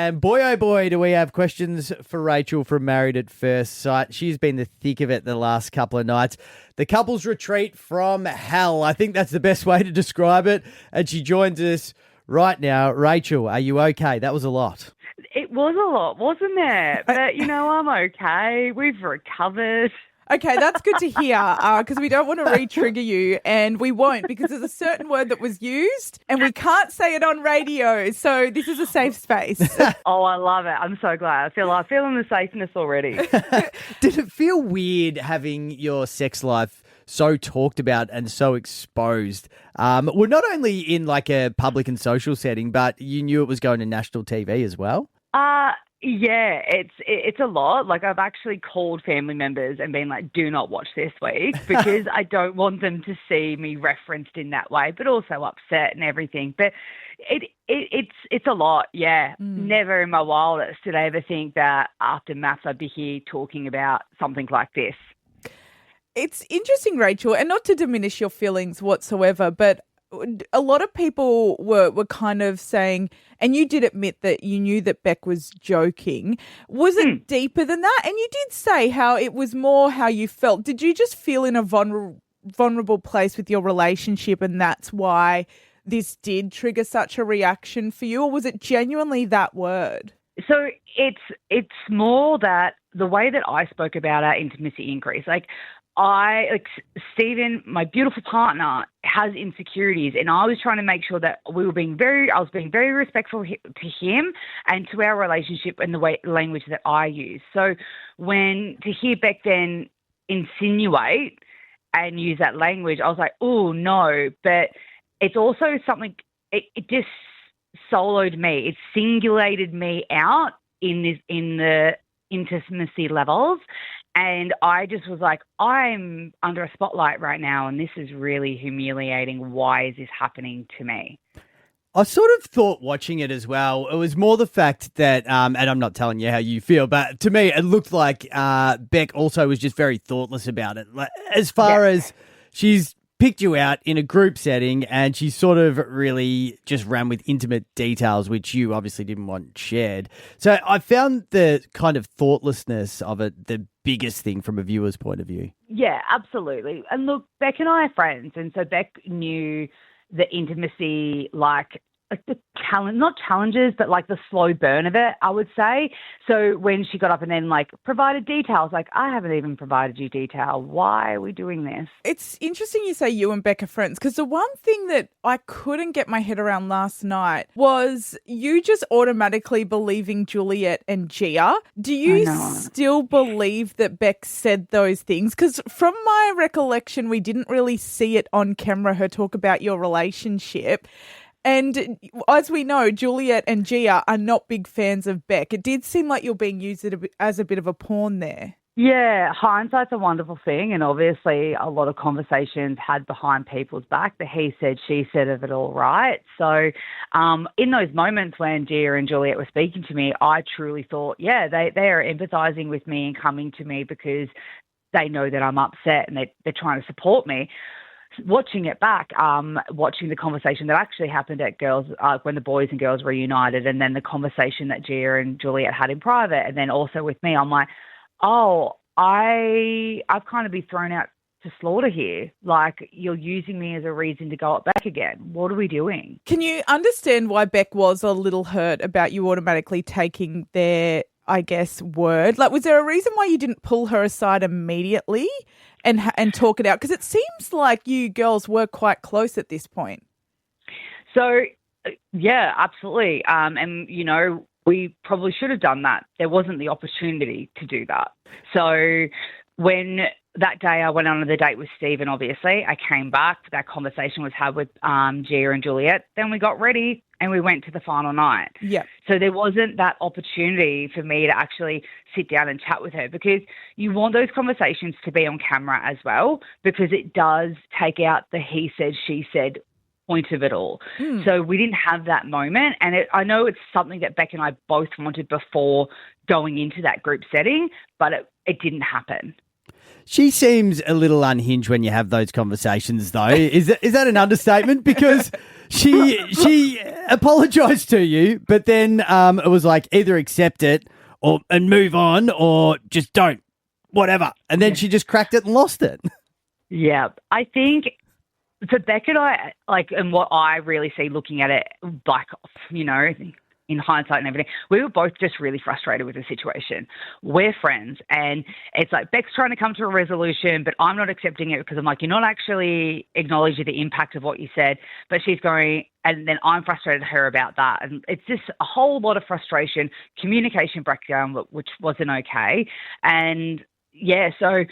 And boy, oh boy, do we have questions for Rachel from Married at First Sight. She's been the thick of it the last couple of nights. The couple's retreat from hell. I think that's the best way to describe it. And she joins us right now. Rachel, are you okay? That was a lot. It was a lot, wasn't it? But, I'm okay. We've recovered. Okay, that's good to hear because we don't want to re-trigger you, and we won't because there's a certain word that was used and we can't say it on radio. So this is a safe space. Oh, I love it. I'm so glad. I'm feeling the safeness already. Did it feel weird having your sex life so talked about and so exposed? Well, not only in like a public and social setting, but you knew it was going to national TV as well? Yeah, it's a lot. Like, I've actually called family members and been like, do not watch this week because I don't want them to see me referenced in that way, but also upset and everything. But it's a lot, yeah. Never in my wildest did I ever think that after MAFS I'd be here talking about something like this. It's interesting, Rachel, and not to diminish your feelings whatsoever, but a lot of people were kind of saying, and you did admit that you knew that Beck was joking. Was it deeper than that? And you did say how it was more how you felt. Did you just feel in a vulnerable place with your relationship and that's why this did trigger such a reaction for you? Or was it genuinely that word? So it's more that the way that I spoke about our intimacy increase, Stephen, my beautiful partner, has insecurities, and I was trying to make sure that I was being very respectful to him and to our relationship and the language that I use. So to hear Beck then insinuate and use that language, I was like, oh no, but it's also something, it just soloed me. It singulated me out in the intimacy levels. And I just was like, I'm under a spotlight right now, and this is really humiliating. Why is this happening to me? I sort of thought watching it as well, it was more the fact that, and I'm not telling you how you feel, but to me it looked like Beck also was just very thoughtless about it. Like, as far as she's picked you out in a group setting and she sort of really just ran with intimate details, which you obviously didn't want shared. So I found the kind of thoughtlessness of it the biggest thing from a viewer's point of view. Yeah, absolutely. And look, Beck and I are friends, and so Beck knew the intimacy, like the challenge, not challenges, but like the slow burn of it, I would say. So when she got up and then provided details, I haven't even provided you detail. Why are we doing this? It's interesting you say you and Beck are friends, because the one thing that I couldn't get my head around last night was you just automatically believing Juliette and Gia. Do you still believe that Beck said those things? Because from my recollection, we didn't really see it on camera, her talk about your relationship. And as we know, Juliette and Gia are not big fans of Beck. It did seem like you're being used as a bit of a pawn there. Yeah, hindsight's a wonderful thing, and obviously a lot of conversations had behind people's back, the he said, she said of it all, right? So in those moments when Gia and Juliette were speaking to me, I truly thought, they are empathising with me and coming to me because they know that I'm upset and they're trying to support me. Watching it back, watching the conversation that actually happened at girls when the boys and girls reunited, and then the conversation that Gia and Juliette had in private, and then also with me, I'm like, I've kind of been thrown out to slaughter here. Like, you're using me as a reason to go back again. What are we doing? Can you understand why Beck was a little hurt about you automatically taking their, I guess, word? Like, was there a reason why you didn't pull her aside immediately and talk it out? Because it seems like you girls were quite close at this point. So, yeah, absolutely. And, we probably should have done that. There wasn't the opportunity to do that. So when that day I went on the date with Stephen, obviously, I came back. That conversation was had with Gia and Juliette. Then we got ready and we went to the final night. Yeah. So there wasn't that opportunity for me to actually sit down and chat with her, because you want those conversations to be on camera as well, because it does take out the he said, she said point of it all. So we didn't have that moment, and I know it's something that Beck and I both wanted before going into that group setting, but it didn't happen. She seems a little unhinged when you have those conversations, though. Is that an understatement? Because she apologized to you, but then it was like either accept it and move on or just don't, whatever. And then she just cracked it and lost it. Yeah, I think for Beck and I, and what I really see looking at it, in hindsight and everything, we were both just really frustrated with the situation. We're friends, and it's like Beck's trying to come to a resolution, but I'm not accepting it because I'm like, you're not actually acknowledging the impact of what you said. But she's going, and then I'm frustrated at her about that. And it's just a whole lot of frustration, communication breakdown, which wasn't okay. And yeah, so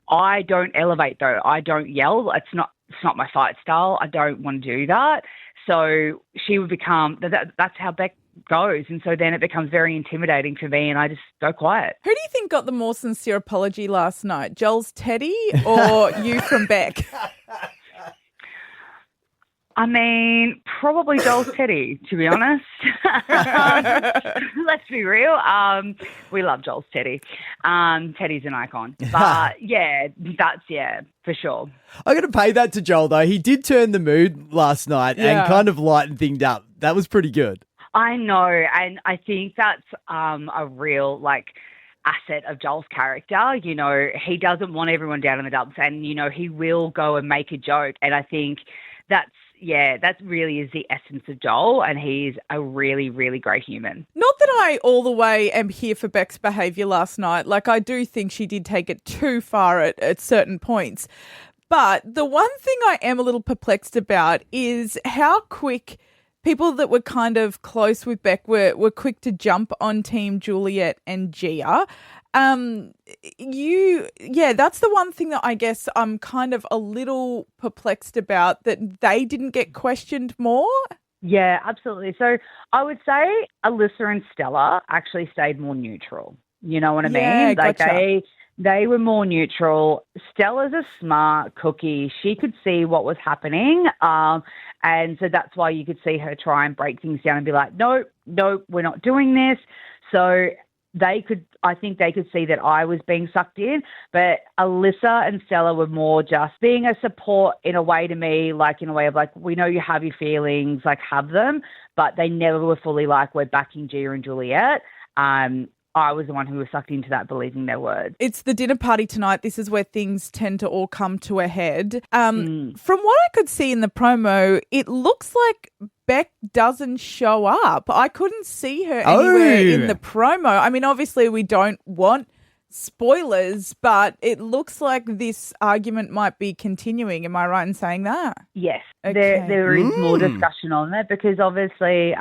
I don't elevate though. I don't yell. It's not my fight style. I don't want to do that. So she would become, that's how Beck goes. And so then it becomes very intimidating for me and I just go quiet. Who do you think got the more sincere apology last night? Joel's Teddy or you from Beck? I mean, probably Joel's Teddy, to be honest. Let's be real. We love Joel's Teddy. Teddy's an icon. But yeah, for sure. I'm going to pay that to Joel, though. He did turn the mood last night and kind of lighten things up. That was pretty good. I know. And I think that's a real, asset of Joel's character. You know, he doesn't want everyone down in the dumps and, he will go and make a joke. And I think that really is the essence of Joel, and he's a really, really great human. Not that I all the way am here for Beck's behaviour last night. I do think she did take it too far at certain points. But the one thing I am a little perplexed about is how quick people that were kind of close with Beck were quick to jump on Team Juliette and Gia. That's the one thing that I guess I'm kind of a little perplexed about, that they didn't get questioned more. Yeah, absolutely. So I would say Alyssa and Stella actually stayed more neutral. You know what I mean? Gotcha. They were more neutral. Stella's a smart cookie. She could see what was happening. And so that's why you could see her try and break things down and be like, no, we're not doing this. So I think they could see that I was being sucked in, but Alyssa and Stella were more just being a support in a way to me, in a way of we know you have your feelings, have them, but they never were fully we're backing Gia and Juliette. I was the one who was sucked into that, believing their words. It's the dinner party tonight. This is where things tend to all come to a head. From what I could see in the promo, it looks like Beck doesn't show up. I couldn't see her anywhere in the promo. I mean, obviously we don't want spoilers, but it looks like this argument might be continuing. Am I right in saying that? Yes. Okay. There is more discussion on that because obviously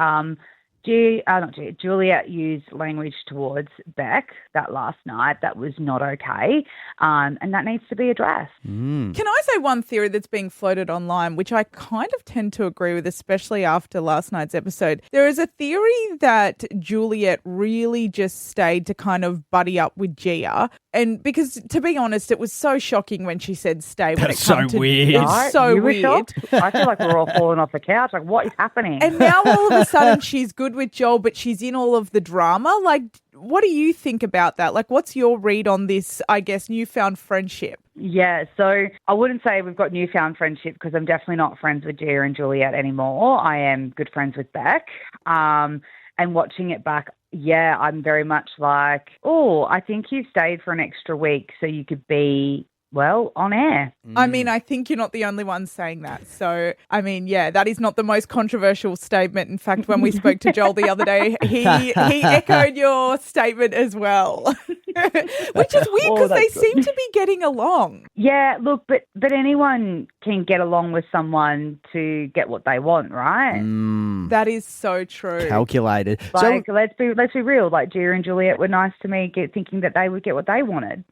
Juliette used language towards Beck that last night that was not okay, and that needs to be addressed. Can I say one theory that's being floated online, which I kind of tend to agree with, especially after last night's episode? There is a theory that Juliette really just stayed to kind of buddy up with Gia. And because, to be honest, it was so shocking when she said stay. That's so weird. It's so weird. I feel like we're all falling off the couch. What is happening? And now all of a sudden she's good with Joel, but she's in all of the drama. What do you think about that? What's your read on this, I guess, newfound friendship? Yeah, so I wouldn't say we've got newfound friendship because I'm definitely not friends with Gia and Juliette anymore. I am good friends with Beck. And watching it back, I'm very much I think you stayed for an extra week so you could be, on air. I mean, I think you're not the only one saying that. So, I mean, that is not the most controversial statement. In fact, when we spoke to Joel the other day, he echoed your statement as well, which is weird because they seem to be getting along. Yeah, look, but anyone can get along with someone to get what they want, right? That is so true. Calculated. So let's be real. Gia and Juliette were nice to me, thinking that they would get what they wanted.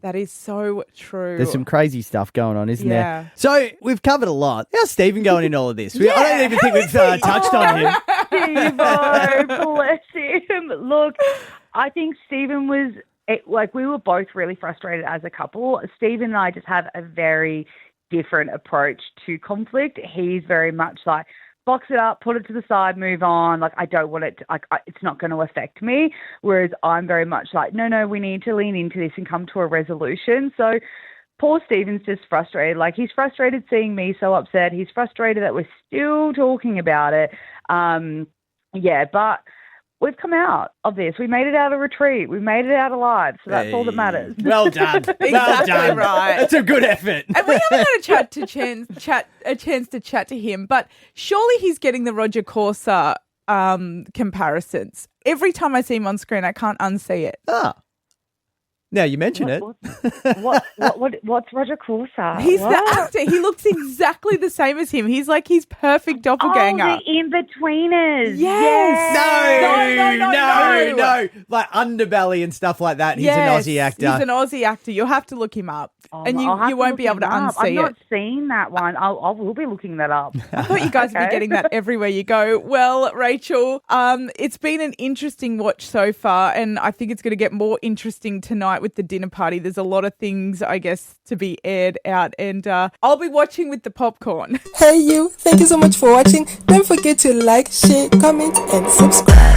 That is so true. There's some crazy stuff going on, isn't there? So we've covered a lot. How's Stephen going in all of this? I don't even think we've touched on him. Steve-o, bless him. Look, I think Stephen was, we were both really frustrated as a couple. Stephen and I just have a very different approach to conflict. He's very much box it up, put it to the side, move on. I don't want it to, it's not going to affect me. Whereas I'm very much no, we need to lean into this and come to a resolution. So poor Stephen's just frustrated. Like, he's frustrated seeing me so upset. He's frustrated that we're still talking about it. Yeah, but we've come out of this. We made it out of retreat. We made it out alive. So that's all that matters. Well done. Well Exactly done. right. That's a good effort. And we haven't had a chance to chat to him, but surely he's getting the Roger Corser comparisons. Every time I see him on screen, I can't unsee it. Ah. Now you mention it. What's Roger Corser? He's the actor. He looks exactly the same as him. He's like his perfect doppelganger. Oh, the in-betweeners. Yes. No. Like Underbelly and stuff like that. He's an Aussie actor. He's an Aussie actor. You'll have to look him up. And you won't be able to unsee it. I've not seen that one. I will be looking that up. I thought you guys would be getting that everywhere you go. Well, Rachel, it's been an interesting watch so far, and I think it's going to get more interesting tonight with the dinner party. There's a lot of things, I guess, to be aired out, and I'll be watching with the popcorn. Hey you, thank you so much for watching. Don't forget to like, share, comment and subscribe.